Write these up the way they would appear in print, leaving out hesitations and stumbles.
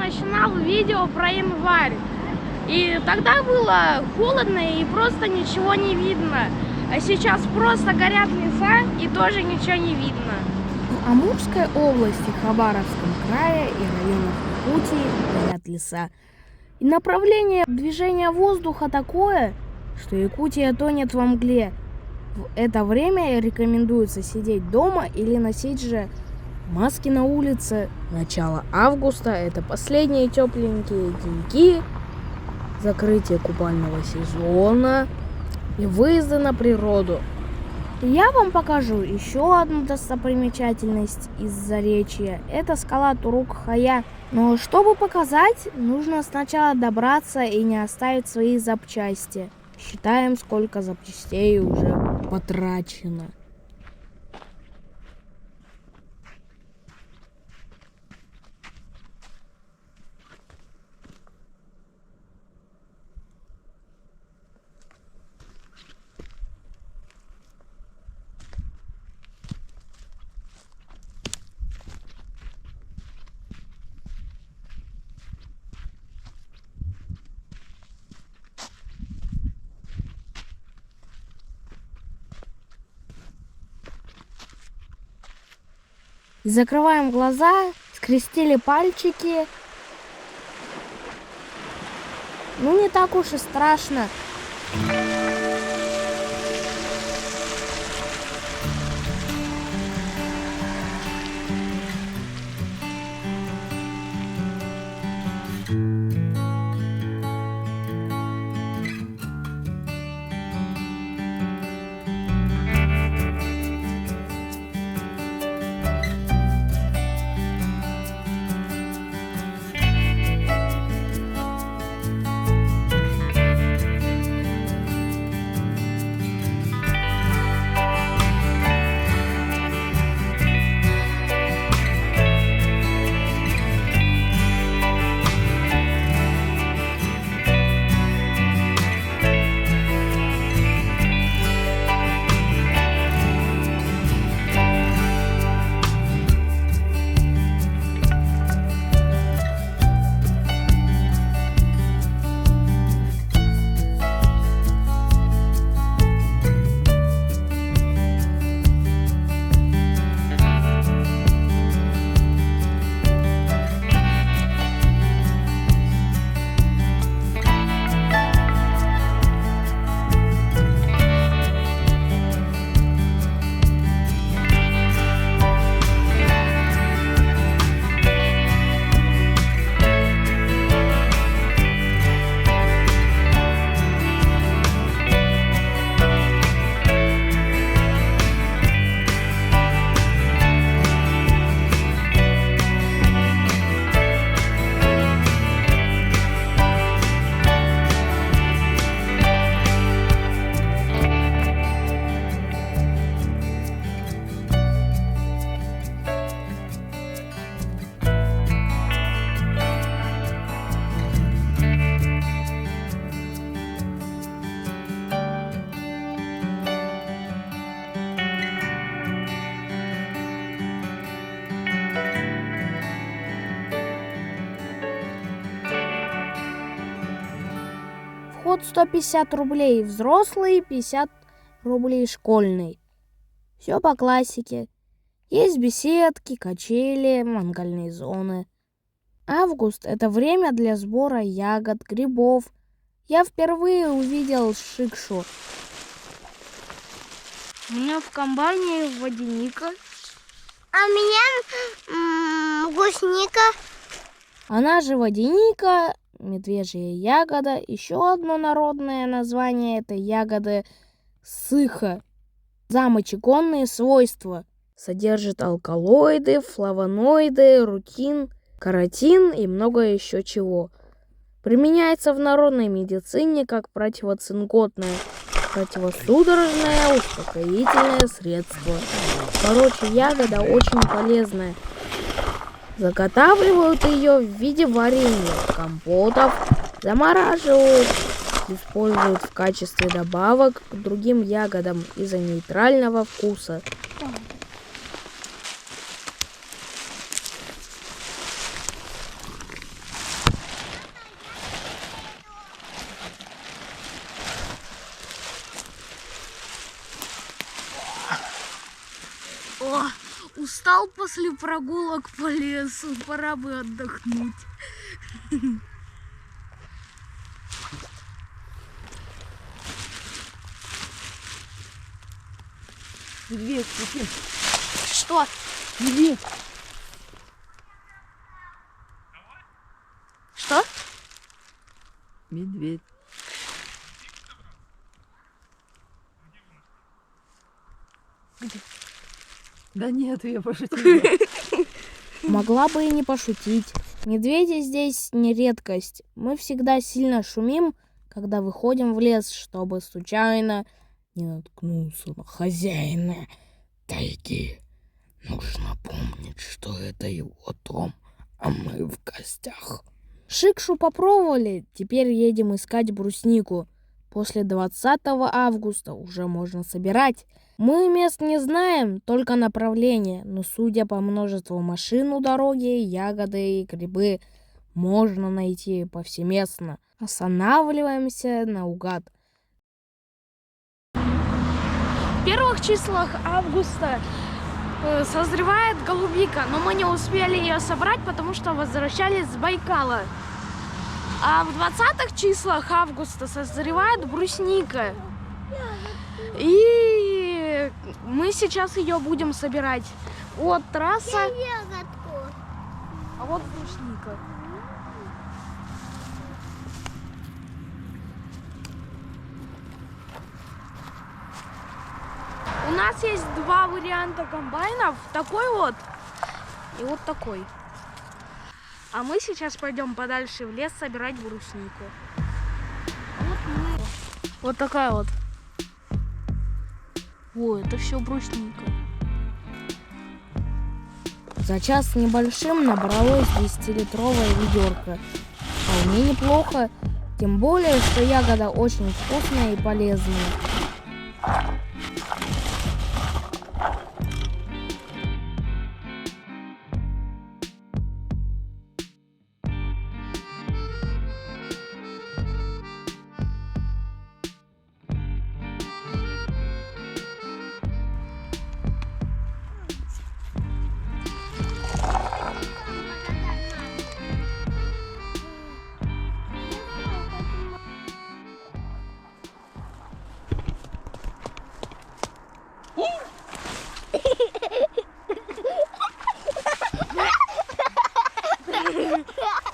начинал видео про январь. И тогда было холодно и просто ничего не видно. А сейчас просто горят леса и тоже ничего не видно. В Амурской области, Хабаровском крае и районах Якутии горят леса. И направление движения воздуха такое, что Якутия тонет во мгле. В это время рекомендуется сидеть дома или носить же маски на улице. Начало августа – это последние тепленькие деньки, закрытие купального сезона и выезды на природу. Я вам покажу еще одну достопримечательность из Заречья. Это скала Турук-Хая. Но чтобы показать, нужно сначала добраться и не оставить свои запчасти. Считаем, сколько запчастей уже потрачено. Закрываем глаза, скрестили пальчики. Ну, не так уж и страшно. Вход 150 рублей взрослый, 50 рублей школьный. Все по классике. Есть беседки, качели, мангальные зоны. Август – это время для сбора ягод, грибов. Я впервые увидел шикшу. У меня в комбайне водяника. А у меня гусника. Она же водяника, медвежья ягода. Еще одно народное название – это ягоды сыха. За мочегонные свойства. Содержит алкалоиды, флавоноиды, рутин, каротин и многое еще чего. Применяется в народной медицине как противоцинкотное, противосудорожное, успокоительное средство. Короче, ягода очень полезная. Заготавливают ее в виде варенья, компотов, замораживают, используют в качестве добавок к другим ягодам из-за нейтрального вкуса. устал после прогулок по лесу, пора бы отдохнуть. Медведь, Максим, Что? медведь. Что? Медведь. Где? Да нет, я пошутила. Могла бы и не пошутить. Медведи здесь не редкость. Мы всегда сильно шумим, когда выходим в лес, чтобы случайно не наткнуться на хозяина тайги. Нужно помнить, что это его дом, а мы в гостях. Шикшу попробовали, теперь едем искать бруснику. После 20 августа уже можно собирать. Мы мест не знаем, только направление, но судя по множеству машин у дороги, ягоды и грибы можно найти повсеместно. Останавливаемся наугад. В первых числах августа созревает голубика, но мы не успели ее собрать, потому что возвращались с Байкала. А в 20-х числах августа созревает брусника. И мы сейчас ее будем собирать. Вот трасса, Ягодку. а вот брусника. У нас есть два варианта комбайнов. Такой вот и вот такой. А мы сейчас пойдем подальше в лес собирать бруснику. Вот такая вот. О, это все брусника. За час с небольшим набралось 10-литровое ведерко. Вполне неплохо, тем более, что ягода очень вкусная и полезная.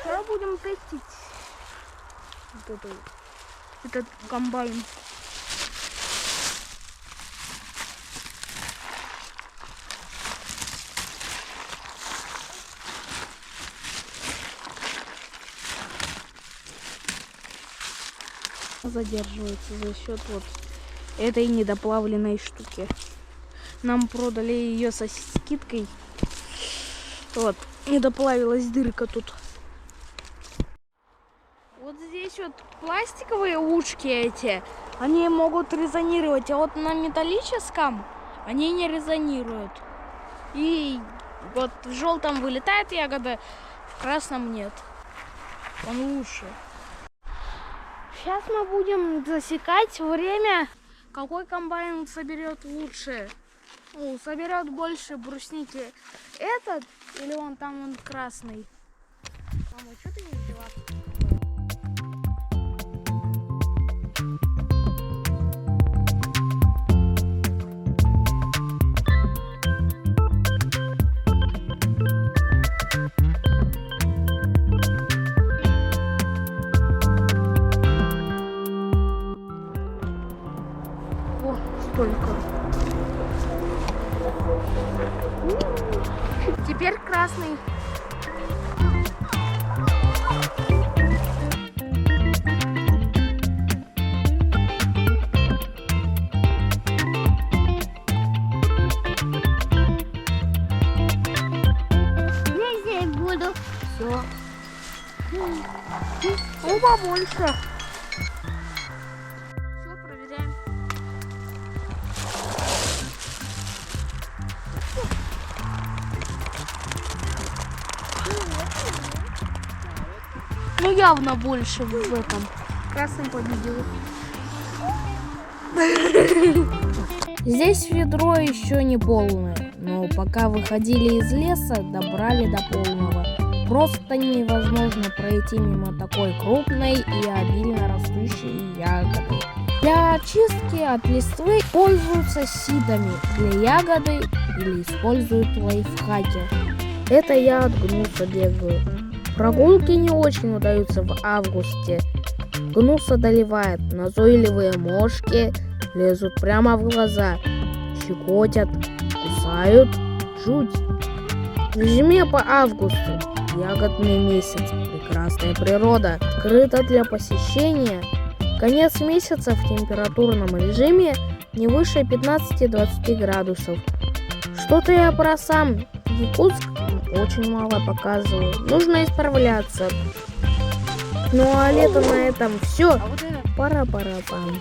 Сейчас будем тестить этот комбайн. Задерживается за счет вот этой недоплавленной штуки. Нам продали ее со скидкой. Вот, недоплавилась дырка тут. Вот здесь вот пластиковые ушки эти, они могут резонировать, а вот на металлическом они не резонируют. И вот в желтом вылетает ягода, в красном нет. Он лучше. Сейчас мы будем засекать время, какой комбайн соберет лучше. Ну, соберет больше брусники. Этот или он там, он красный? Мама, что ты не взяла? О, столько. Теперь красный. Я здесь буду. Все. Ну, побольше. Все, проверяем. Ну, явно больше в этом. Красный победил. Здесь ведро еще не полное, но пока выходили из леса, добрали до полного. Просто невозможно пройти мимо такой крупной и обильно растущей ягоды. Для очистки от листвы пользуются ситами для ягоды или используют лайфхаки. Это я от гнуса бегаю. Прогулки не очень удаются в августе. Гнус одолевает, назойливые мошки лезут прямо в глаза, щекотят, кусают, жуть. В зиме по августу ягодный месяц, прекрасная природа, открыта для посещения. Конец месяца в температурном режиме не выше 15-20 градусов. Что-то я про сам Якутск очень мало показываю. Нужно исправляться. Ну а лето на этом все. Пара-пара-пам.